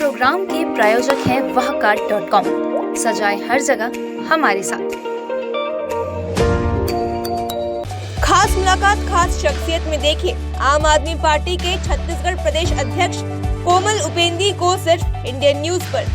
Programme के प्रायोजक हैं wahcard.com। सजाए हर जगह हमारे साथ। खास मुलाकात खास शख्सियत में देखिए आम आदमी पार्टी के छत्तीसगढ़ प्रदेश अध्यक्ष कोमल उपेंद्री को सिर्फ इंडियन न्यूज पर।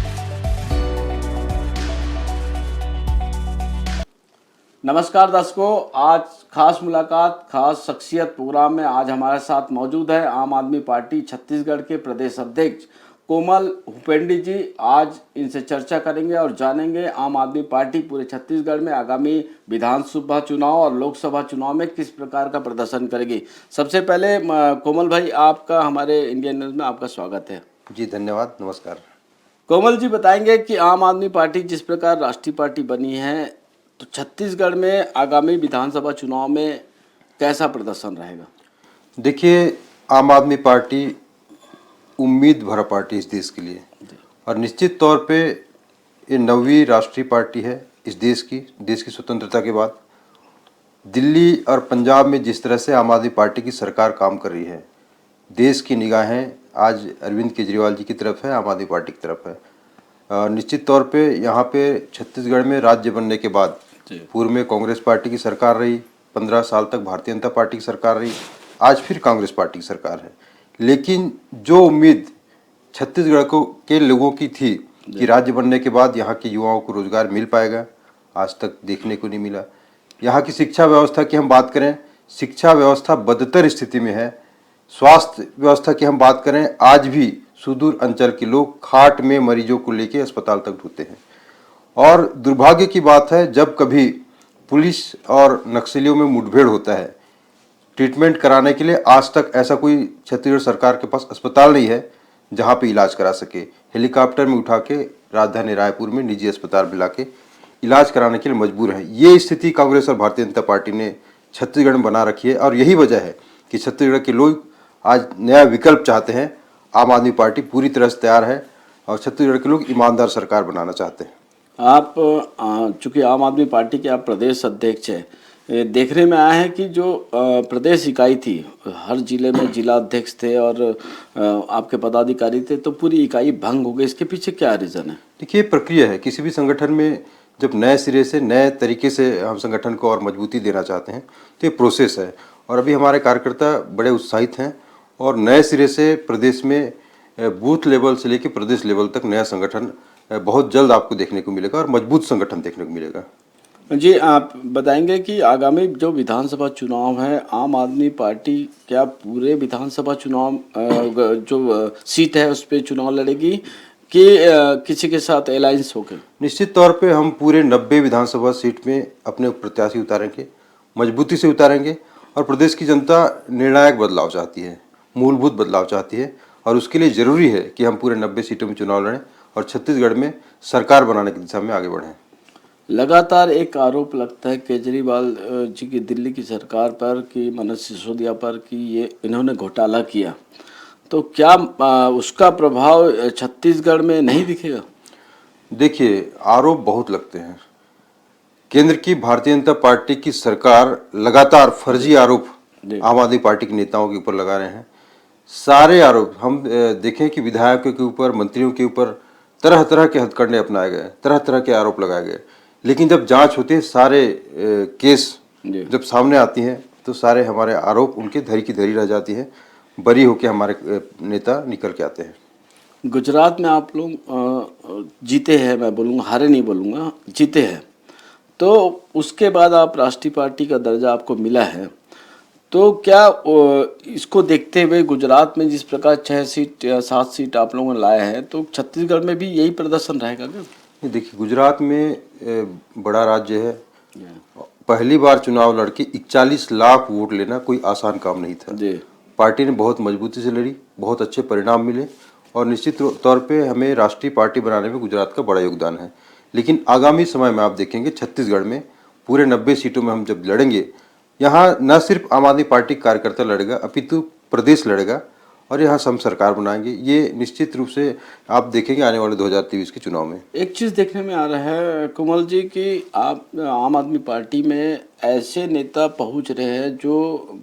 नमस्कार दर्शकों, आज खास मुलाकात खास शख्सियत प्रोग्राम में आज हमारे साथ मौजूद है आम आदमी पार्टी छत्तीसगढ़ के प्रदेश अध्यक्ष कोमल उपेंद्री जी। आज इनसे चर्चा करेंगे और जानेंगे आम आदमी पार्टी पूरे छत्तीसगढ़ में आगामी विधानसभा चुनाव और लोकसभा चुनाव में किस प्रकार का प्रदर्शन करेगी। सबसे पहले कोमल भाई, आपका हमारे इंडियन न्यूज़ में आपका स्वागत है। जी धन्यवाद, नमस्कार। कोमल जी बताएंगे कि आम आदमी पार्टी जिस प्रकार राष्ट्रीय पार्टी बनी है, तो छत्तीसगढ़ में आगामी विधानसभा चुनाव में कैसा प्रदर्शन रहेगा। देखिए, आम आदमी पार्टी उम्मीद भरा पार्टी इस देश के लिए, और निश्चित तौर पे ये 9वीं राष्ट्रीय पार्टी है इस देश की स्वतंत्रता के बाद। दिल्ली और पंजाब में जिस तरह से आम आदमी पार्टी की सरकार काम कर रही है, देश की निगाहें आज अरविंद केजरीवाल जी की तरफ है, आम आदमी पार्टी की तरफ है। निश्चित तौर पे यहाँ पे छत्तीसगढ़ में राज्य बनने के बाद पूर्व में कांग्रेस पार्टी की सरकार रही, 15 साल तक भारतीय जनता पार्टी की सरकार रही, आज फिर कांग्रेस पार्टी की सरकार है। लेकिन जो उम्मीद छत्तीसगढ़ के लोगों की थी कि राज्य बनने के बाद यहाँ के युवाओं को रोजगार मिल पाएगा, आज तक देखने को नहीं मिला। यहाँ की शिक्षा व्यवस्था की हम बात करें, शिक्षा व्यवस्था बदतर स्थिति में है। स्वास्थ्य व्यवस्था की हम बात करें, आज भी सुदूर अंचल के लोग खाट में मरीजों को लेकर अस्पताल तक ढूंढते हैं। और दुर्भाग्य की बात है, जब कभी पुलिस और नक्सलियों में मुठभेड़ होता है, ट्रीटमेंट कराने के लिए आज तक ऐसा कोई छत्तीसगढ़ सरकार के पास अस्पताल नहीं है जहां पे इलाज करा सके। हेलीकॉप्टर में उठा के राजधानी रायपुर में निजी अस्पताल में लाके इलाज कराने के लिए मजबूर है। ये स्थिति कांग्रेस और भारतीय जनता पार्टी ने छत्तीसगढ़ में बना रखी है, और यही वजह है कि छत्तीसगढ़ के लोग आज नया विकल्प चाहते हैं। आम आदमी पार्टी पूरी तरह से तैयार है और छत्तीसगढ़ के लोग ईमानदार सरकार बनाना चाहते हैं। आप चूंकि आम आदमी पार्टी के आप प्रदेश अध्यक्ष हैं, देखने में आया है कि जो प्रदेश इकाई थी, हर जिले में जिला अध्यक्ष थे और आपके पदाधिकारी थे, तो पूरी इकाई भंग हो गई। इसके पीछे क्या रीज़न है? देखिए, प्रक्रिया है किसी भी संगठन में। जब नए सिरे से नए तरीके से हम संगठन को और मजबूती देना चाहते हैं तो ये प्रोसेस है, और अभी हमारे कार्यकर्ता बड़े उत्साहित हैं और नए सिरे से प्रदेश में बूथ लेवल से लेकर प्रदेश लेवल तक नया संगठन बहुत जल्द आपको देखने को मिलेगा और मजबूत संगठन देखने को मिलेगा। जी, आप बताएंगे कि आगामी जो विधानसभा चुनाव है, आम आदमी पार्टी क्या पूरे विधानसभा चुनाव जो सीट है उस पर चुनाव लड़ेगी कि किसी के साथ अलायंस होकर? निश्चित तौर पे हम पूरे 90 विधानसभा सीट में अपने प्रत्याशी उतारेंगे, मजबूती से उतारेंगे। और प्रदेश की जनता निर्णायक बदलाव चाहती है, मूलभूत बदलाव चाहती है, और उसके लिए ज़रूरी है कि हम पूरे 90 सीटों में चुनाव लड़ें और छत्तीसगढ़ में सरकार बनाने की दिशा में आगे बढ़ें। लगातार एक आरोप लगता है केजरीवाल जी की दिल्ली की सरकार पर कि मनोज सिसोदिया पर कि ये इन्होंने घोटाला किया, तो क्या उसका प्रभाव छत्तीसगढ़ में नहीं दिखेगा? देखिए, आरोप बहुत लगते हैं। केंद्र की भारतीय जनता पार्टी की सरकार लगातार फर्जी आरोप आम आदमी पार्टी के नेताओं के ऊपर लगा रहे हैं। सारे आरोप हम देखें कि विधायकों के ऊपर, मंत्रियों के ऊपर तरह तरह के हथकंडे अपनाए गए, तरह तरह के आरोप लगाए गए। लेकिन जब जांच होती है, सारे केस जब सामने आती हैं, तो सारे हमारे आरोप उनके धरी की धरी रह जाती है, बरी होके हमारे नेता निकल के आते हैं। गुजरात में आप लोग जीते हैं, मैं बोलूँगा हारे नहीं बोलूँगा, जीते हैं, तो उसके बाद आप राष्ट्रीय पार्टी का दर्जा आपको मिला है, तो क्या इसको देखते हुए गुजरात में जिस प्रकार 6 सीट या 7 सीट आप लोगों ने लाए हैं, तो छत्तीसगढ़ में भी यही प्रदर्शन रहेगा क्या? देखिए, गुजरात में बड़ा राज्य है, पहली बार चुनाव लड़के 41 लाख वोट लेना कोई आसान काम नहीं था। पार्टी ने बहुत मजबूती से लड़ी, बहुत अच्छे परिणाम मिले, और निश्चित तौर पे हमें राष्ट्रीय पार्टी बनाने में गुजरात का बड़ा योगदान है। लेकिन आगामी समय में आप देखेंगे छत्तीसगढ़ में पूरे 90 सीटों में हम जब लड़ेंगे, यहाँ न सिर्फ आम आदमी पार्टी कार्यकर्ता लड़ेगा, अपितु प्रदेश लड़ेगा, और यहाँ हम सरकार बनाएंगे। ये निश्चित रूप से आप देखेंगे आने वाले 2023 के चुनाव में। एक चीज़ देखने में आ रहा है कोमल जी कि आप आम आदमी पार्टी में ऐसे नेता पहुँच रहे हैं जो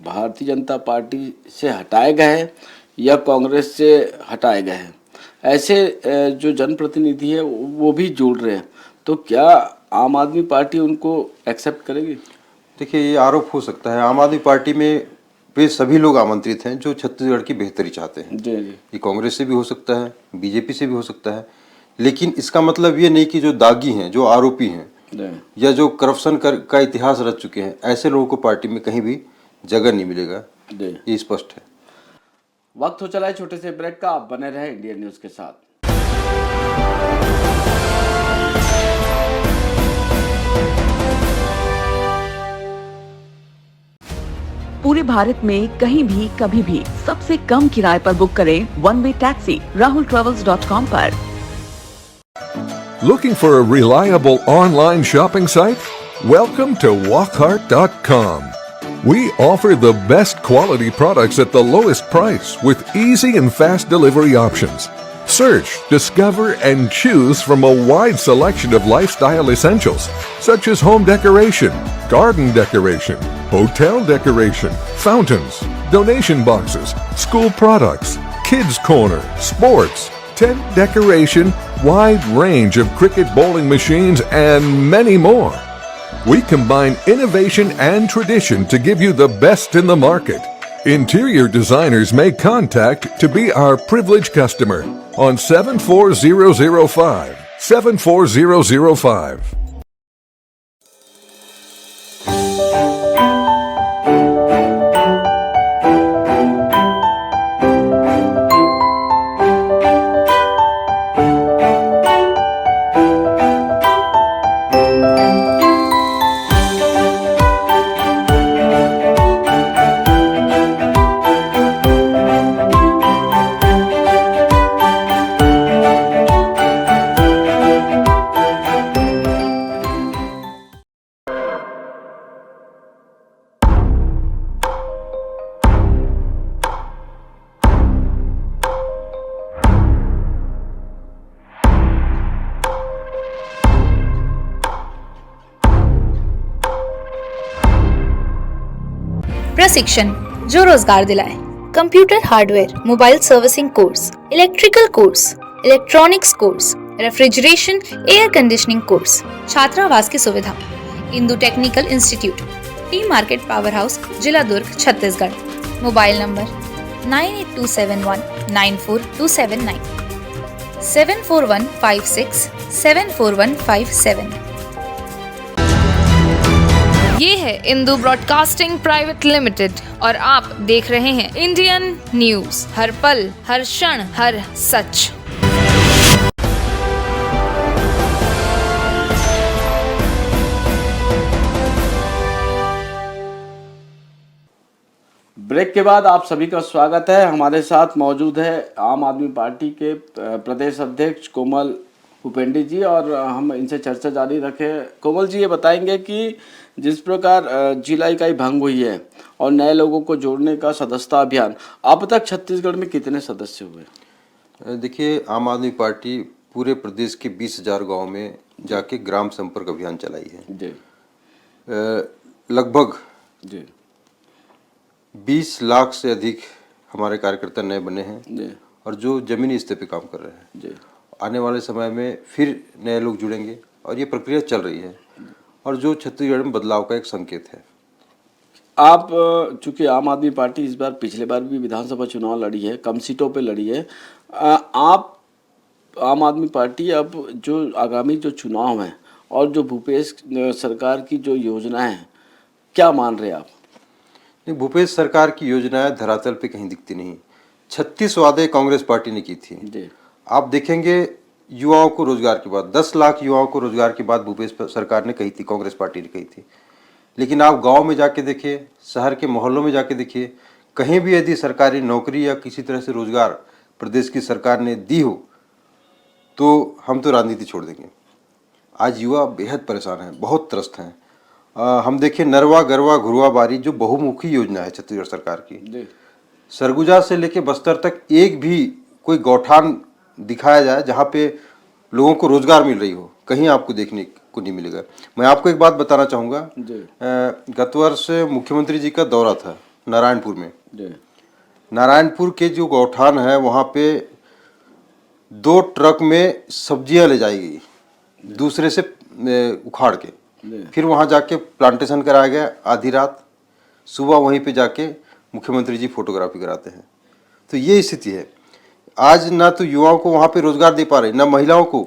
भारतीय जनता पार्टी से हटाए गए हैं या कांग्रेस से हटाए गए हैं। ऐसे जो जनप्रतिनिधि है वो भी जुड़ रहे हैं, तो क्या आम आदमी पार्टी उनको एक्सेप्ट करेगी? देखिए, ये आरोप हो सकता है। आम आदमी पार्टी में वे सभी लोग आमंत्रित हैं जो छत्तीसगढ़ की बेहतरी चाहते हैं। जी जी। ये कांग्रेस से भी हो सकता है, बीजेपी से भी हो सकता है, लेकिन इसका मतलब ये नहीं कि जो दागी हैं, जो आरोपी हैं या जो करप्शन का इतिहास रच चुके हैं, ऐसे लोगों को पार्टी में कहीं भी जगह नहीं मिलेगा। ये स्पष्ट है। वक्त हो चला है छोटे से ब्रेक का, आप बने रहे इंडियन न्यूज के साथ। पूरे भारत में कहीं भी कभी भी सबसे कम किराए पर बुक करें वन वे टैक्सी rahultravels.com पर। Looking for a reliable online shopping site? Welcome to walkhart.com. We offer the best quality products at the lowest price with easy and fast delivery options. Search, discover, and choose from a wide selection of lifestyle essentials such as home decoration, garden decoration, hotel decoration, fountains, donation boxes, school products, kids corner, sports, tent decoration, wide range of cricket bowling machines, and many more. We combine innovation and tradition to give you the best in the market. Interior designers may contact to be our privileged customer on 74005. 74005. प्रशिक्षण जो रोजगार दिलाए। Computer hardware, mobile servicing course, electrical course, electronics course, refrigeration, air conditioning course, छात्रावास की सुविधा। Indu technical institute, T market power house, जिला दुर्ग, Chhattisgarh. Mobile number 9827194279, 7415674157। ये है इंदू ब्रॉडकास्टिंग प्राइवेट लिमिटेड और आप देख रहे हैं इंडियन न्यूज, हर पल, हर क्षण, हर सच। ब्रेक के बाद आप सभी का स्वागत है। हमारे साथ मौजूद है आम आदमी पार्टी के प्रदेश अध्यक्ष कोमल हुपेंडी जी और हम इनसे चर्चा जारी रखें। कोमल जी, ये बताएंगे कि जिस प्रकार जिला इकाई भंग हुई है और नए लोगों को जोड़ने का सदस्यता अभियान, अब तक छत्तीसगढ़ में कितने सदस्य हुए? देखिए, आम आदमी पार्टी पूरे प्रदेश के 20,000 गाँव में जाके ग्राम संपर्क अभियान चलाई है। जी। लगभग जी 20 लाख से अधिक हमारे कार्यकर्ता नए बने हैं जी। और जो जमीनी स्तर पे काम कर रहे हैं। जी। आने वाले समय में फिर नए लोग जुड़ेंगे और ये प्रक्रिया चल रही है और जो छत्तीसगढ़ में बदलाव का एक संकेत है। आप चूंकि आम आदमी पार्टी इस बार, पिछले बार भी विधानसभा चुनाव लड़ी है, कम सीटों पे लड़ी है, आप आम आदमी पार्टी अब जो आगामी जो चुनाव हैं और जो भूपेश सरकार की जो योजनाएं हैं, क्या मान रहे हैं आप? नहीं, भूपेश सरकार की योजनाएं धरातल पे कहीं दिखती नहीं। 36 वादे कांग्रेस पार्टी ने की थी। जी। आप देखेंगे युवाओं को रोजगार की बात, 10 लाख युवाओं को रोजगार की बात भूपेश सरकार ने कही थी, कांग्रेस पार्टी ने कही थी। लेकिन आप गांव में जाके देखिए, शहर के मोहल्लों में जाके देखिए, कहीं भी यदि सरकारी नौकरी या किसी तरह से रोजगार प्रदेश की सरकार ने दी हो तो हम तो राजनीति छोड़ देंगे। आज युवा बेहद परेशान हैं, बहुत त्रस्त हैं। हम देखें नरवा गरवा घुरवा बारी जो बहुमुखी योजना है छत्तीसगढ़ सरकार की, सरगुजा से लेके बस्तर तक एक भी कोई गौठान दिखाया जाए जहाँ पे लोगों को रोजगार मिल रही हो, कहीं आपको देखने को नहीं मिलेगा। मैं आपको एक बात बताना चाहूँगा, गत वर्ष मुख्यमंत्री जी का दौरा था नारायणपुर में। नारायणपुर के जो गौठान है वहाँ पे 2 ट्रक में सब्जियां ले जाई गई दूसरे से उखाड़ के, फिर वहां जाके प्लांटेशन कराया गया आधी रात, सुबह वहीं पे जाके मुख्यमंत्री जी फोटोग्राफी कराते हैं। तो ये स्थिति है। आज ना तो युवाओं को वहां पे रोजगार दे पा रहे, ना महिलाओं को।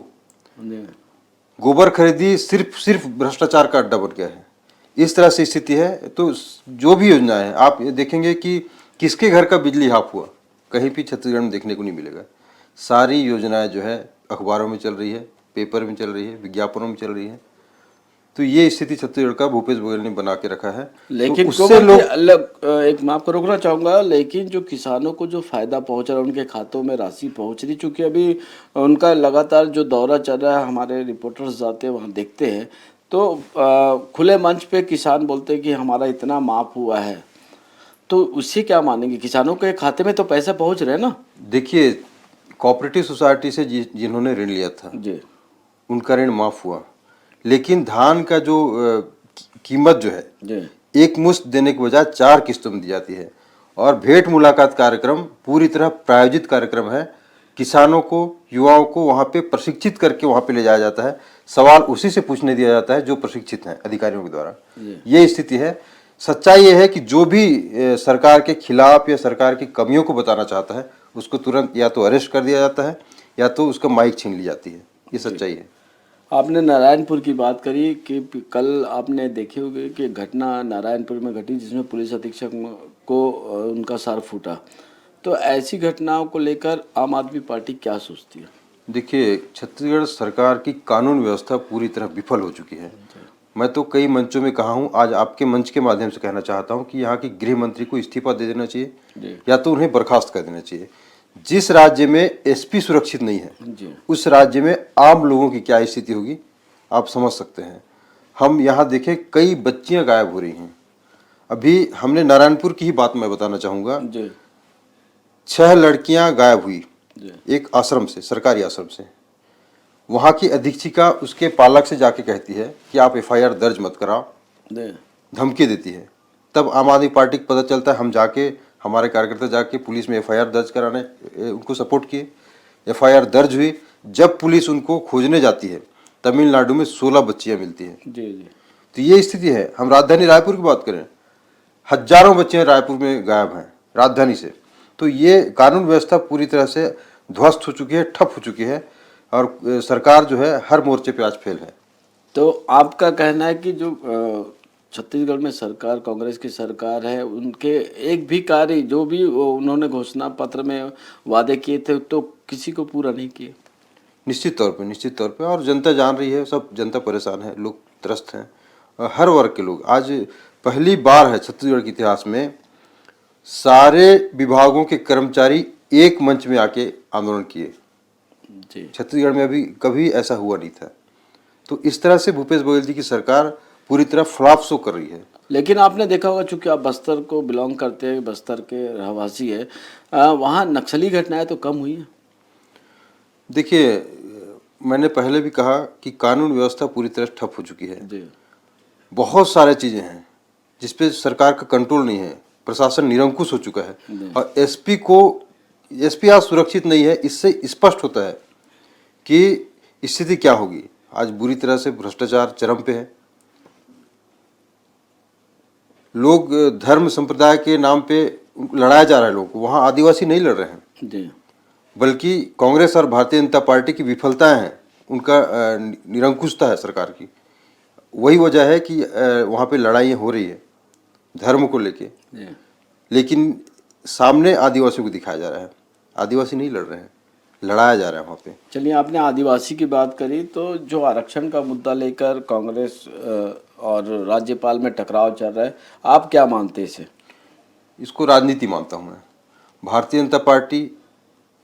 गोबर खरीदी सिर्फ भ्रष्टाचार का अड्डा बन गया है। इस तरह से स्थिति है। तो जो भी योजना है आप देखेंगे कि किसके घर का बिजली हाफ हुआ, कहीं भी छत्तीसगढ़ में देखने को नहीं मिलेगा। सारी योजनाएं जो है अखबारों में चल रही है, पेपर में चल रही है, विज्ञापनों में चल रही है। तो ये स्थिति छत्तीसगढ़ का भूपेश बघेल ने बना के रखा है। लेकिन तो उससे लोग एक मैं आपको रोकना चाहूंगा, लेकिन जो किसानों को जो फायदा पहुंच रहा है, उनके खातों में राशि पहुंच रही, चूंकि अभी उनका लगातार जो दौरा चल रहा है, हमारे रिपोर्टर्स जाते हैं वहां देखते हैं, तो खुले मंच पे किसान बोलते हैं कि हमारा इतना माफ हुआ है। तो उससे क्या मानेंगे, किसानों के खाते में तो पैसे पहुंच रहे हैं ना। देखिए, कोऑपरेटिव सोसाइटी से जिन्होंने ऋण लिया था जी, उनका ऋण माफ हुआ, लेकिन धान का जो कीमत जो है जी, एक मुश्त देने के बजाय 4 किस्तों में दी जाती है। और भेंट मुलाकात कार्यक्रम पूरी तरह प्रायोजित कार्यक्रम है। किसानों को, युवाओं को वहाँ पे प्रशिक्षित करके वहाँ पे ले जाया जाता है। सवाल उसी से पूछने दिया जाता है जो प्रशिक्षित हैं अधिकारियों के द्वारा। ये स्थिति है। सच्चाई ये है कि जो भी सरकार के खिलाफ या सरकार की कमियों को बताना चाहता है उसको तुरंत या तो अरेस्ट कर दिया जाता है या तो उसका माइक छीन ली जाती है। ये सच्चाई है। आपने नारायणपुर की बात करी कि कल आपने देखे होंगे कि घटना नारायणपुर में घटी जिसमें पुलिस अधीक्षक को उनका सर फूटा। तो ऐसी घटनाओं को लेकर आम आदमी पार्टी क्या सोचती है? देखिए, छत्तीसगढ़ सरकार की कानून व्यवस्था पूरी तरह विफल हो चुकी है। मैं तो कई मंचों में कहा हूं, आज आपके मंच के माध्यम से कहना चाहता हूं कि यहाँ की गृह मंत्री को इस्तीफा दे देना चाहिए या तो उन्हें बर्खास्त कर देना चाहिए। जिस राज्य में एसपी सुरक्षित नहीं है उस राज्य में आम लोगों की क्या स्थिति होगी आप समझ सकते हैं। हम यहाँ देखें, कई बच्चियां गायब हो रही हैं। अभी हमने नारायणपुर की ही बात मैं बताना चाहूँगा। 6 लड़कियां गायब हुई एक आश्रम से, सरकारी आश्रम से। वहाँ की अधीक्षिका उसके पालक से जाके कहती है कि आप एफआईआर दर्ज मत कराओ, धमकी देती है। तब आम आदमी पार्टी को पता चलता है, हम जाके, हमारे कार्यकर्ता जाके पुलिस में एफआईआर दर्ज कराने उनको सपोर्ट किए। एफआईआर दर्ज हुई। जब पुलिस उनको खोजने जाती है तमिलनाडु में 16 बच्चियां मिलती हैं। तो ये स्थिति है। हम राजधानी रायपुर की बात करें, हजारों बच्चियां रायपुर में गायब हैं राजधानी से। तो ये कानून व्यवस्था पूरी तरह से ध्वस्त हो चुकी है, ठप हो चुकी है और सरकार जो है हर मोर्चे पे आज फेल है। तो आपका कहना है कि जो छत्तीसगढ़ में सरकार, कांग्रेस की सरकार है, उनके एक भी कार्य जो भी उन्होंने घोषणा पत्र में वादे किए थे तो किसी को पूरा नहीं किए? निश्चित तौर पे और जनता जान रही है, सब जनता परेशान है, लोग त्रस्त हैं, हर वर्ग के लोग। आज पहली बार है छत्तीसगढ़ के इतिहास में सारे विभागों के कर्मचारी एक मंच में आके आंदोलन किए। छत्तीसगढ़ में अभी कभी ऐसा हुआ नहीं था। तो इस तरह से भूपेश बघेल जी की सरकार पूरी तरह फ्लॉप शो कर रही है। लेकिन आपने देखा होगा, चूंकि आप बस्तर को बिलोंग करते हैं, बस्तर के रहवासी है, वहाँ नक्सली घटनाएं तो कम हुई हैं। देखिए, मैंने पहले भी कहा कि कानून व्यवस्था पूरी तरह ठप हो चुकी है। बहुत सारे चीजें हैं जिसपे सरकार का कंट्रोल नहीं है, प्रशासन निरंकुश हो चुका है। और एसपी आज सुरक्षित नहीं है। इससे स्पष्ट होता है कि स्थिति क्या होगी। आज बुरी तरह से भ्रष्टाचार चरम पे है। लोग धर्म संप्रदाय के नाम पे लड़ाया जा रहा है लोगों को। वहाँ आदिवासी नहीं लड़ रहे हैं, बल्कि कांग्रेस और भारतीय जनता पार्टी की विफलताएं हैं, उनका निरंकुशता है सरकार की। वही वजह है कि वहाँ पे लड़ाइयाँ हो रही है धर्म को लेके, लेकिन सामने आदिवासियों को दिखाया जा रहा है। आदिवासी नहीं लड़ रहे हैं, लड़ाया जा रहा है वहाँ पे। चलिए, आपने आदिवासी की बात करी, तो जो आरक्षण का मुद्दा लेकर कांग्रेस और राज्यपाल में टकराव चल रहा है, आप क्या मानते हैं इसे? इसको राजनीति मानता हूँ मैं। भारतीय जनता पार्टी,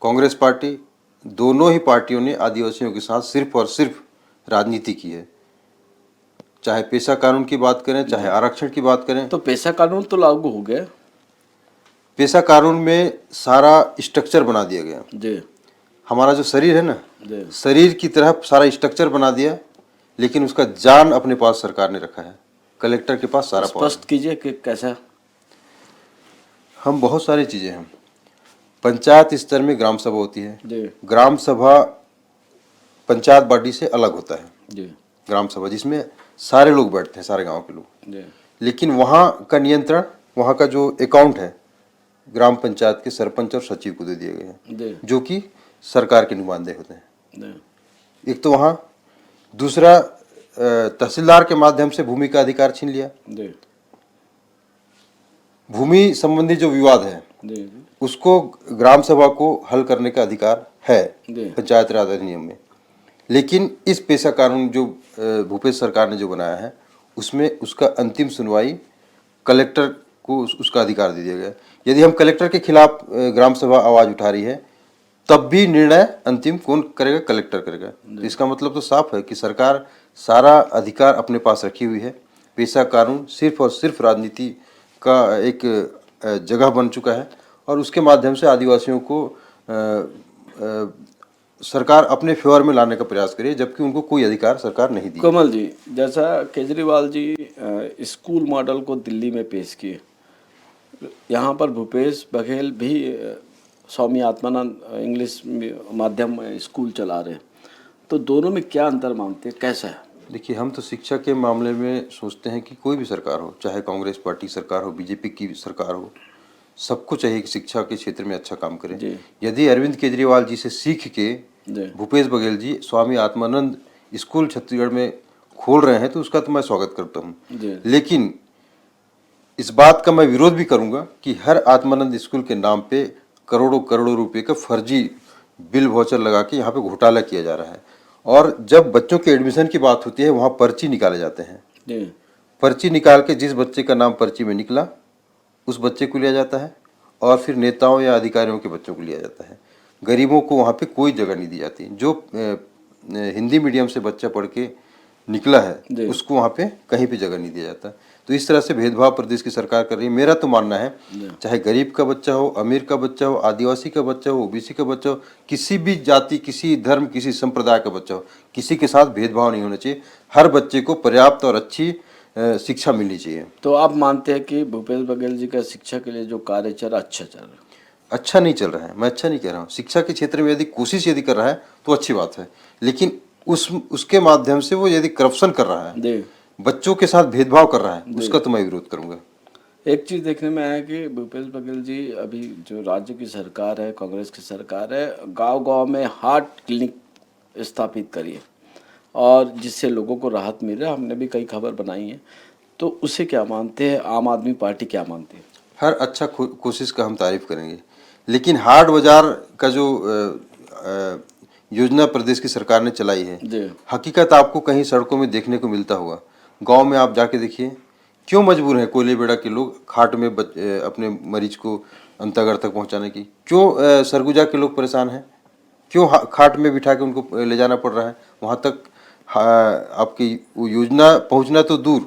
कांग्रेस पार्टी, दोनों ही पार्टियों ने आदिवासियों के साथ सिर्फ और सिर्फ राजनीति की है। चाहे पेशा कानून की बात करें, चाहे आरक्षण की बात करें। तो पेशा कानून तो लागू हो गया। पेशा कानून में सारा स्ट्रक्चर बना दिया गया। हमारा जो शरीर है ना, शरीर की तरह सारा स्ट्रक्चर बना दिया, लेकिन उसका जान अपने पास सरकार ने रखा है। कलेक्टर के पास सारा स्पष्ट कीजिए कि कैसा। हम बहुत सारी चीजें हैं। पंचायत स्तर में ग्राम सभा होती है। जी ग्राम सभा पंचायत बॉडी से अलग होता है। जी ग्राम सभा जिसमें सारे लोग बैठते हैं, सारे गांव के लोग। जी लेकिन वहाँ का नियंत्रण, वहाँ का जो अकाउंट है, ग्राम पंचायत के सरपंच और सचिव को दे दिए गए हैं, जी जो कि सरकार के नुमाइंदे होते हैं। जी एक तो वहाँ, दूसरा तहसीलदार के माध्यम से भूमि का अधिकार छीन लिया। जी भूमि संबंधी जो विवाद है जी उसको ग्राम सभा को हल करने का अधिकार है जी। पंचायत राज अधिनियम में। लेकिन इस पेशा कानून जो भूपेश सरकार ने जो बनाया है उसमें उसका अंतिम सुनवाई कलेक्टर को उसका अधिकार दे दिया गया। यदि हम कलेक्टर के खिलाफ ग्राम सभा आवाज उठा रही है तब भी निर्णय अंतिम कौन करेगा? कलेक्टर करेगा। तो इसका मतलब तो साफ है कि सरकार सारा अधिकार अपने पास रखी हुई है। पेशा कानून सिर्फ और सिर्फ राजनीति का एक जगह बन चुका है और उसके माध्यम से आदिवासियों को सरकार अपने फेवर में लाने का प्रयास करे, जबकि उनको कोई अधिकार सरकार नहीं दी। कमल जी, जैसा केजरीवाल जी स्कूल मॉडल को दिल्ली में पेश किए, यहाँ पर भूपेश बघेल भी स्वामी आत्मानंद इंग्लिश माध्यम स्कूल चला रहे हैं, तो दोनों में क्या अंतर मानते हैं, कैसा है? देखिए, हम तो शिक्षा के मामले में सोचते हैं कि कोई भी सरकार हो, चाहे कांग्रेस पार्टी सरकार हो, बीजेपी की सरकार हो, सबको चाहिए कि शिक्षा के क्षेत्र में अच्छा काम करें। यदि अरविंद केजरीवाल जी से सीख के भूपेश बघेल जी स्वामी आत्मानंद स्कूल छत्तीसगढ़ में खोल रहे हैं तो उसका तो मैं स्वागत करता हूँ। लेकिन इस बात का मैं विरोध भी करूंगा कि हर आत्मानंद स्कूल के नाम पे करोड़ों करोड़ों रुपए का फर्जी बिल वाउचर लगा के यहाँ पे घोटाला किया जा रहा है। और जब बच्चों के एडमिशन की बात होती है वहाँ पर्ची निकाले जाते हैं। पर्ची निकाल के जिस बच्चे का नाम पर्ची में निकला उस बच्चे को लिया जाता है और फिर नेताओं या अधिकारियों के बच्चों को लिया जाता है। गरीबों को वहाँ पे कोई जगह नहीं दी जाती। जो हिंदी मीडियम से बच्चा पढ़ के निकला है उसको वहाँ पे कहीं पे जगह नहीं दिया जाता। तो इस तरह से भेदभाव प्रदेश की सरकार कर रही है। मेरा तो मानना है चाहे गरीब का बच्चा हो, अमीर का बच्चा हो, आदिवासी का बच्चा हो, ओबीसी का बच्चा हो, किसी भी जाति, किसी धर्म, किसी संप्रदाय का बच्चा हो, किसी के साथ भेदभाव नहीं होना चाहिए। हर बच्चे को पर्याप्त और अच्छी शिक्षा मिलनी चाहिए। तो आप मानते हैं कि भूपेश बघेल जी का शिक्षा के लिए जो कार्य चल रहा अच्छा चल रहा है? अच्छा नहीं चल रहा है, मैं अच्छा नहीं कह रहा हूँ। शिक्षा के क्षेत्र में यदि कोशिश यदि कर रहा है तो अच्छी बात है, लेकिन उसके माध्यम से वो यदि करप्शन कर रहा है, बच्चों के साथ भेदभाव कर रहा है, उसका तो मैं विरोध करूंगा। एक चीज देखने में आया कि भूपेश बघेल जी अभी जो राज्य की सरकार है, कांग्रेस की सरकार है, गांव-गांव में हार्ट क्लिनिक स्थापित करी है और जिससे लोगों को राहत मिल रहा है। हमने भी कई खबर बनाई है, तो उसे क्या मानते हैं? आम आदमी पार्टी क्या मानती है? हर अच्छा कोशिश का हम तारीफ करेंगे, लेकिन हाट बाजार का जो योजना प्रदेश की सरकार ने चलाई है, हकीकत आपको कहीं सड़कों में देखने को मिलता होगा। गांव में आप जाके देखिए, क्यों मजबूर हैं कोयले बेड़ा के लोग खाट में अपने मरीज को अंतागढ़ तक पहुंचाने की? क्यों सरगुजा के लोग परेशान हैं? क्यों खाट में बिठा के उनको ले जाना पड़ रहा है? वहाँ तक आपकी वो योजना पहुँचना तो दूर,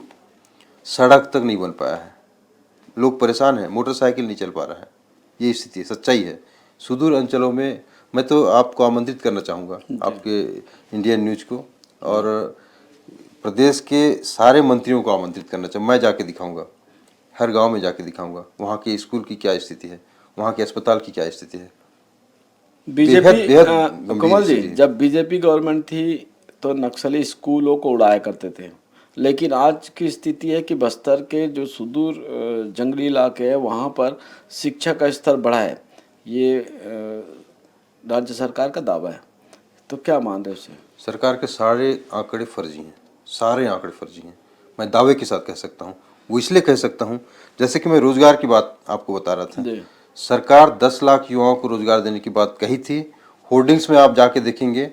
सड़क तक नहीं बन पाया है। लोग परेशान हैं, मोटरसाइकिल नहीं चल पा रहा है। ये स्थिति है, सच्चाई है। सुदूर अंचलों में मैं तो आपको आमंत्रित करना चाहूँगा, आपके इंडियन न्यूज को, और प्रदेश के सारे मंत्रियों को आमंत्रित करना चाहूँगा। मैं जाके दिखाऊंगा, हर गांव में जाके दिखाऊंगा वहाँ के स्कूल की क्या स्थिति है, वहाँ के अस्पताल की क्या स्थिति है। बीजेपी, कमल जी, जब बीजेपी गवर्नमेंट थी तो नक्सली स्कूलों को उड़ाया करते थे, लेकिन आज की स्थिति है कि बस्तर के जो सुदूर जंगली इलाके हैं वहाँ पर शिक्षा का स्तर बढ़ा है। ये राज्य सरकार का दावा है, तो क्या मान रहे हो उसे? सरकार के सारे आंकड़े फर्जी हैं, सारे आंकड़े फर्जी हैं। मैं दावे के साथ कह सकता हूँ। वो इसलिए कह सकता हूँ, जैसे कि मैं रोजगार की बात आपको बता रहा था। सरकार 10 लाख युवाओं को रोजगार देने की बात कही थी। होर्डिंग्स में आप जाके देखेंगे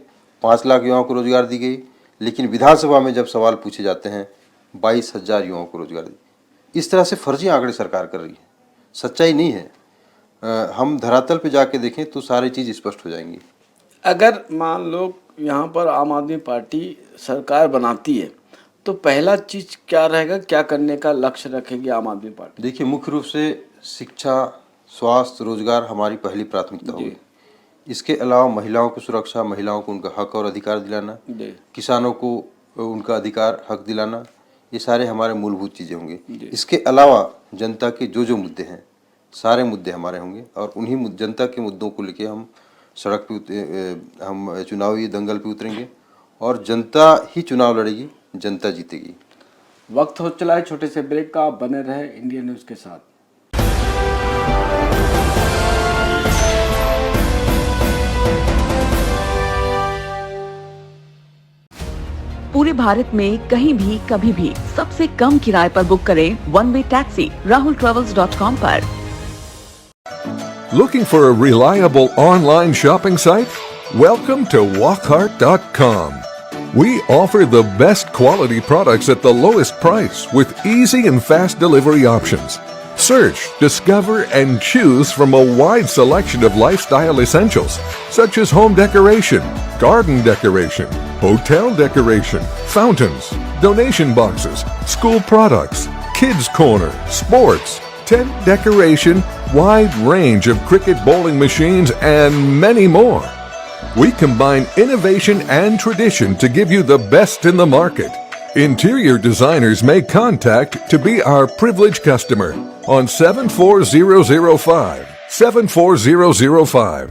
5 लाख युवाओं को रोजगार दी गई, लेकिन विधानसभा में जब सवाल पूछे जाते हैं 22,000 युवाओं को रोजगार दी। इस तरह से फर्जी आंकड़े सरकार कर रही है, सच्चाई नहीं है। हम धरातल पे जाके देखें तो सारी चीज़ स्पष्ट हो जाएंगी। अगर मान लो यहाँ पर आम आदमी पार्टी सरकार बनाती है तो पहला चीज़ क्या रहेगा, क्या करने का लक्ष्य रखेगी आम आदमी पार्टी? देखिए, मुख्य रूप से शिक्षा, स्वास्थ्य, रोजगार हमारी पहली प्राथमिकता होगी। इसके अलावा महिलाओं की सुरक्षा, महिलाओं को उनका हक और अधिकार दिलाना, किसानों को उनका अधिकार हक दिलाना, ये सारे हमारे मूलभूत चीज़ें होंगी। इसके अलावा जनता के जो मुद्दे हैं, सारे मुद्दे हमारे होंगे और उन्हीं जनता के मुद्दों को लेके हम सड़क पे हम चुनावी दंगल पे उतरेंगे और जनता ही चुनाव लड़ेगी, जनता जीतेगी। वक्त हो चला है छोटे से ब्रेक का, आप बने रहे इंडिया न्यूज़ के साथ। पूरे भारत में कहीं भी कभी भी सबसे कम किराए पर बुक करें वन वे टैक्सी rahultravels.com पर। Looking for a reliable online shopping site? Welcome to walkhart.com. We offer the best quality products at the lowest price with easy and fast delivery options. Search, discover, and choose from a wide selection of lifestyle essentials such as home decoration, garden decoration, hotel decoration, fountains, donation boxes, school products, kids corner, sports, tent decoration, wide range of cricket bowling machines, and many more. We combine innovation and tradition to give you the best in the market. Interior designers may contact to be our privileged customer on 74005. 74005.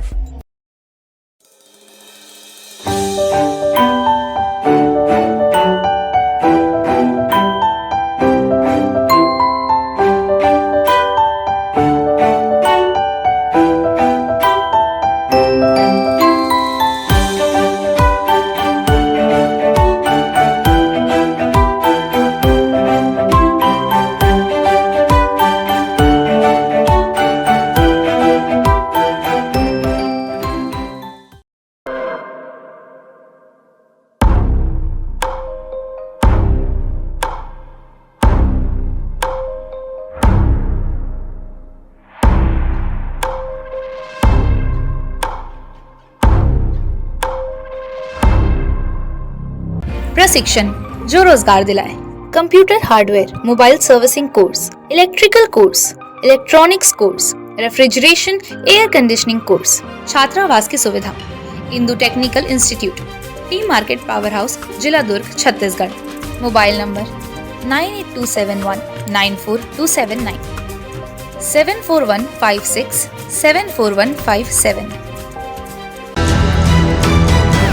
प्रशिक्षण जो रोजगार दिलाए। Computer hardware, mobile servicing course, electrical course, electronics course, refrigeration, air conditioning course, छात्रावास की सुविधा। Indu technical institute, T market power house, जिला दुर्ग, Chhattisgarh. Mobile number 9827194279, 74156741157।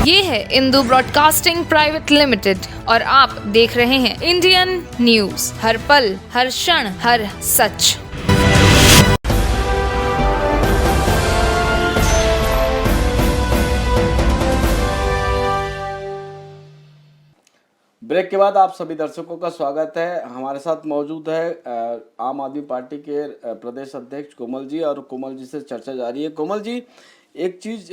ये है इंदु ब्रॉडकास्टिंग प्राइवेट लिमिटेड और आप देख रहे हैं इंडियन न्यूज, हर पल, हर क्षण, हर सच। ब्रेक के बाद आप सभी दर्शकों का स्वागत है। हमारे साथ मौजूद है आम आदमी पार्टी के प्रदेश अध्यक्ष कोमल जी, और कोमल जी से चर्चा जारी है। कोमल जी, एक चीज़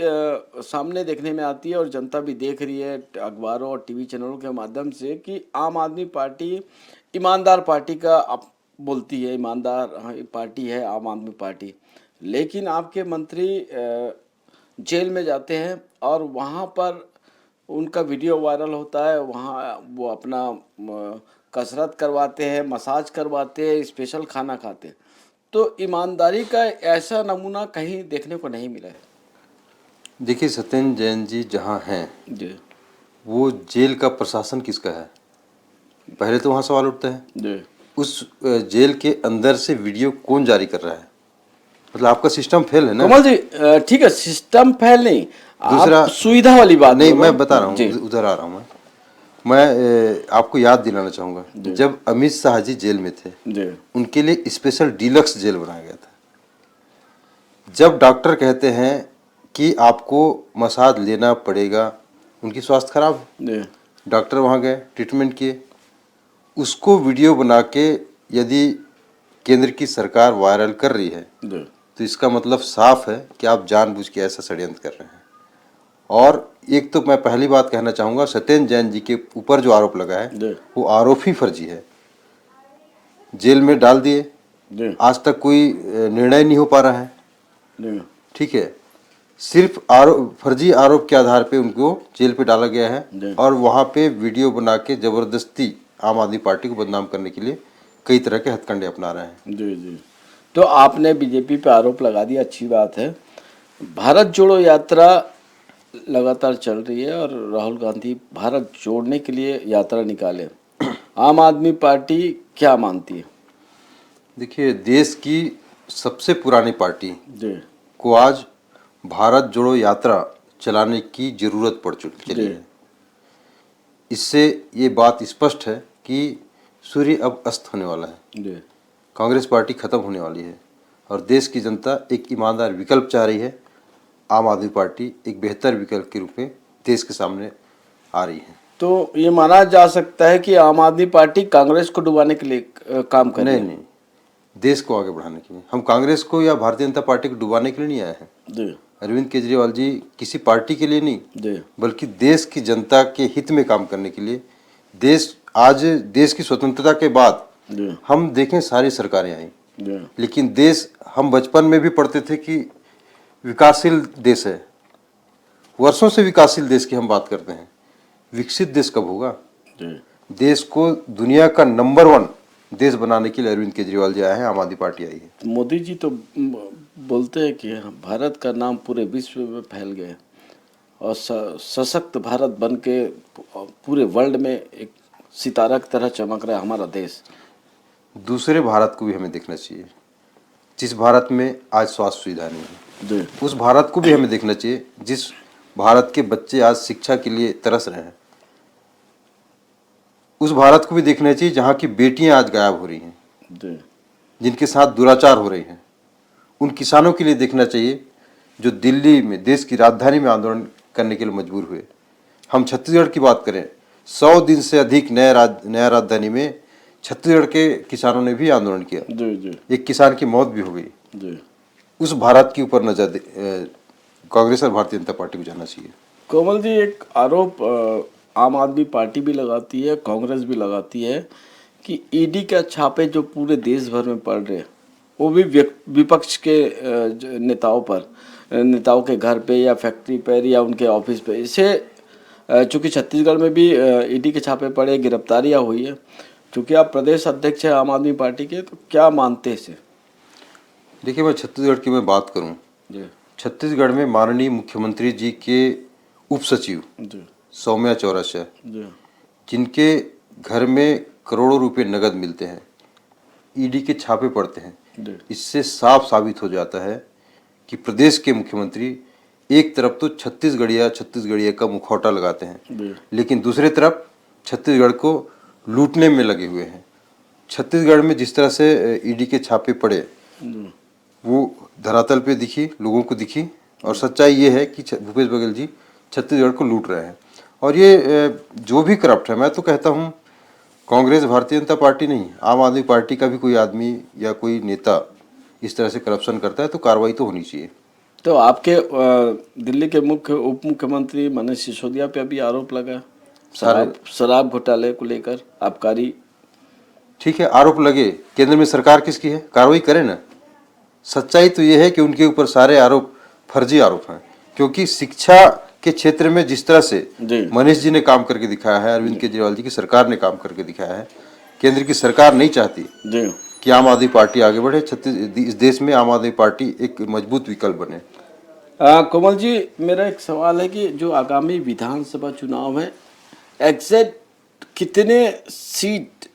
सामने देखने में आती है और जनता भी देख रही है अखबारों और टीवी चैनलों के माध्यम से कि आम आदमी पार्टी ईमानदार पार्टी का आप बोलती है, ईमानदार पार्टी है आम आदमी पार्टी, लेकिन आपके मंत्री जेल में जाते हैं और वहाँ पर उनका वीडियो वायरल होता है। वहाँ वो अपना कसरत करवाते हैं, मसाज करवाते हैं, स्पेशल खाना खाते हैं। तो ईमानदारी का ऐसा नमूना कहीं देखने को नहीं मिला है। देखिए, सत्येंद्र जैन जी जहाँ हैं जी, वो जेल का प्रशासन किसका है, पहले तो वहाँ सवाल उठता है। जी, उस जेल के अंदर से वीडियो कौन जारी कर रहा है? मतलब आपका सिस्टम फेल है ना। कमल जी, ठीक है, सिस्टम फेल नहीं, दूसरा आप सुविधा वाली बात नहीं, मैं बता रहा हूँ, उधर आ रहा हूँ मैं आपको याद दिलाना चाहूँगा, जब अमित शाह जी जेल में थे जी, उनके लिए स्पेशल डीलक्स जेल बनाया गया था। जब डॉक्टर कहते हैं कि आपको मसाज लेना पड़ेगा, उनकी स्वास्थ्य खराब है, डॉक्टर वहाँ गए, ट्रीटमेंट किए, उसको वीडियो बना के यदि केंद्र की सरकार वायरल कर रही है तो इसका मतलब साफ है कि आप जानबूझ के ऐसा षड्यंत्र कर रहे हैं। और एक तो मैं पहली बात कहना चाहूँगा, सत्येंद्र जैन जी के ऊपर जो आरोप लगा है वो आरोप ही फर्जी है। जेल में डाल दिए, आज तक कोई निर्णय नहीं हो पा रहा है, ठीक है, सिर्फ फर्जी आरोप के आधार पे उनको जेल पे डाला गया है और वहाँ पे वीडियो बना के जबरदस्ती आम आदमी पार्टी को बदनाम करने के लिए कई तरह के हथकंडे अपना रहे हैं। जी जी। तो आपने बीजेपी पे आरोप लगा दिया, अच्छी बात है। भारत जोड़ो यात्रा लगातार चल रही है और राहुल गांधी भारत जोड़ने के लिए यात्रा निकाले, आम आदमी पार्टी क्या मानती है? देखिए, देश की सबसे पुरानी पार्टी जी को आज भारत जोड़ो यात्रा चलाने की जरूरत पड़ चुकी जी है। इससे ये बात स्पष्ट है कि सूर्य अब अस्त होने वाला है, जी कांग्रेस पार्टी खत्म होने वाली है और देश की जनता एक ईमानदार विकल्प चाह रही है। आम आदमी पार्टी एक बेहतर विकल्प के रूप में देश के सामने आ रही है। तो ये माना जा सकता है कि आम आदमी पार्टी कांग्रेस को डुबाने के लिए काम कर रही नहीं है। नहीं, देश को आगे बढ़ाने के लिए। हम कांग्रेस को या भारतीय जनता पार्टी को डुबाने के लिए नहीं आए हैं। जी अरविंद केजरीवाल जी किसी पार्टी के लिए नहीं, जी बल्कि देश की जनता के हित में काम करने के लिए। देश की स्वतंत्रता के बाद जी हम देखें सारी सरकारें आई, जी लेकिन देश, हम बचपन में भी पढ़ते थे कि विकासशील देश है, वर्षों से विकासशील देश की हम बात करते हैं। विकसित देश कब होगा? जी देश को दुनिया का नंबर 1 देश बनाने के लिए अरविंद केजरीवाल जी आए हैं, आम आदमी पार्टी आई है। मोदी जी तो बोलते हैं कि भारत का नाम पूरे विश्व में फैल गया और सशक्त भारत बन के पूरे वर्ल्ड में एक सितारा की तरह चमक रहा है हमारा देश। दूसरे भारत को भी हमें देखना चाहिए, जिस भारत में आज स्वास्थ्य सुविधा नहीं है। जी उस भारत को भी हमें देखना चाहिए जिस भारत के बच्चे आज शिक्षा के लिए तरस रहे हैं। उस भारत को भी देखना चाहिए जहाँ की बेटियां आज गायब हो रही हैं, जी जिनके साथ दुराचार हो रहे हैं। उन किसानों के लिए देखना चाहिए जो दिल्ली में, देश की राजधानी में आंदोलन करने के लिए मजबूर हुए। हम छत्तीसगढ़ की बात करें, 100 दिन से अधिक नया राजधानी में छत्तीसगढ़ के किसानों ने भी आंदोलन किया। जी जी एक किसान की मौत भी हो गई। जी उस भारत के ऊपर नजर कांग्रेस और भारतीय जनता पार्टी को जाना चाहिए। कोमल जी, एक आरोप आम आदमी पार्टी भी लगाती है, कांग्रेस भी लगाती है कि ईडी के छापे जो पूरे देश भर में पड़ रहे हैं वो भी विपक्ष के नेताओं के घर पे या फैक्ट्री पर या उनके ऑफिस पे। इसे चूंकि छत्तीसगढ़ में भी ईडी के छापे पड़े, गिरफ्तारियां हुई है, चूंकि आप प्रदेश अध्यक्ष हैं आम आदमी पार्टी के, तो क्या मानते हैं इसे? देखिए, मैं छत्तीसगढ़ की मैं बात करूं, जी छत्तीसगढ़ में माननीय मुख्यमंत्री जी के उप सचिव जी सौम्या चौरसिया, जी जिनके घर में करोड़ों रुपए नगद मिलते हैं, ईडी के छापे पड़ते हैं। जी इससे साफ साबित हो जाता है कि प्रदेश के मुख्यमंत्री एक तरफ तो छत्तीसगढ़िया का मुखौटा लगाते हैं, जी लेकिन दूसरी तरफ छत्तीसगढ़ को लूटने में लगे हुए हैं। छत्तीसगढ़ में जिस तरह से ईडी के छापे पड़े वो धरातल पे दिखी, लोगों को दिखी, और सच्चाई ये है कि भूपेश बघेल जी छत्तीसगढ़ को लूट रहे हैं। और ये जो भी करप्ट है, मैं तो कहता हूँ कांग्रेस भारतीय जनता पार्टी नहीं, आम आदमी पार्टी का भी कोई आदमी या कोई नेता इस तरह से करप्शन करता है तो कार्रवाई तो होनी चाहिए। तो आपके दिल्ली के उप मुख्यमंत्री मनीष सिसोदिया पे भी आरोप लगा शराब घोटाले को लेकर, आबकारी। ठीक है, आरोप लगे, केंद्र में सरकार किसकी है, कार्रवाई करे ना। सच्चाई तो ये है कि उनके ऊपर सारे आरोप फर्जी आरोप हैं, क्योंकि शिक्षा के क्षेत्र में जिस तरह से मनीष जी ने काम करके दिखाया है, अरविंद केजरीवाल जी की सरकार ने काम करके दिखाया है, केंद्र की सरकार नहीं चाहती कि आम आदमी पार्टी आगे बढ़े। इस देश में आम आदमी पार्टी एक मजबूत विकल्प बने। कोमल जी, मेरा एक सवाल है कि जो आगामी विधानसभा चुनाव है, एग्जैक्ट कितने सीट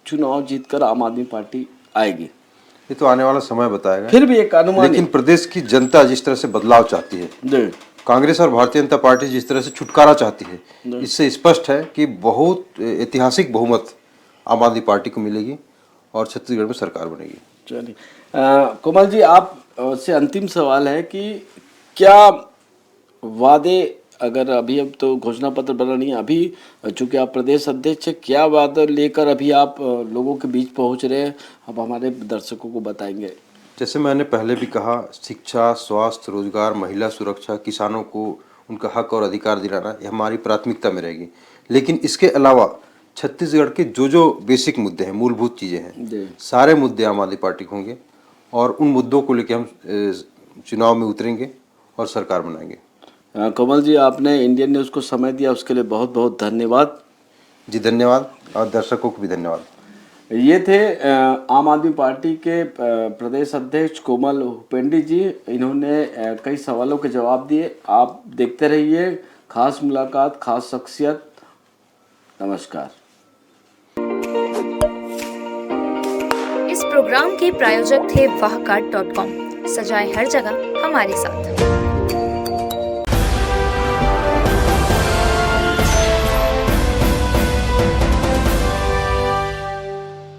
चुनाव जीतकर आम आदमी पार्टी आएगी? ये तो आने वाला समय बताएगा, फिर भी एक अनुमान। लेकिन प्रदेश की जनता जिस तरह से बदलाव चाहती है, कांग्रेस और भारतीय जनता पार्टी जिस तरह से छुटकारा चाहती है, इससे स्पष्ट है कि बहुत ऐतिहासिक बहुमत आम आदमी पार्टी को मिलेगी और छत्तीसगढ़ में सरकार बनेगी। चलिए, कोमल जी, आप से अंतिम सवाल है कि क्या वादे, अगर अभी अब तो घोषणा पत्र बना नहीं है, अभी चूंकि आप प्रदेश अध्यक्ष हैं, क्या वादा लेकर अभी आप लोगों के बीच पहुंच रहे हैं, अब हमारे दर्शकों को बताएंगे? जैसे मैंने पहले भी कहा, शिक्षा, स्वास्थ्य, रोजगार, महिला सुरक्षा, किसानों को उनका हक और अधिकार दिलाना, ये हमारी प्राथमिकता में रहेगी। लेकिन इसके अलावा छत्तीसगढ़ के जो बेसिक मुद्दे हैं, मूलभूत चीज़ें हैं, सारे मुद्दे आम आदमी पार्टी के होंगे और उन मुद्दों को लेकर हम चुनाव में उतरेंगे और सरकार बनाएंगे। कमल जी, आपने इंडियन न्यूज़ को समय दिया, उसके लिए बहुत बहुत धन्यवाद। जी धन्यवाद, और दर्शकों को भी धन्यवाद। ये थे आम आदमी पार्टी के प्रदेश अध्यक्ष कोमल हुपेंडी जी। इन्होंने कई सवालों के जवाब दिए। आप देखते रहिए खास मुलाकात, खास शख्सियत। नमस्कार। इस इस प्रोग्राम के प्रायोजक थे wahcart.com। सजाए हर जगह हमारे साथ।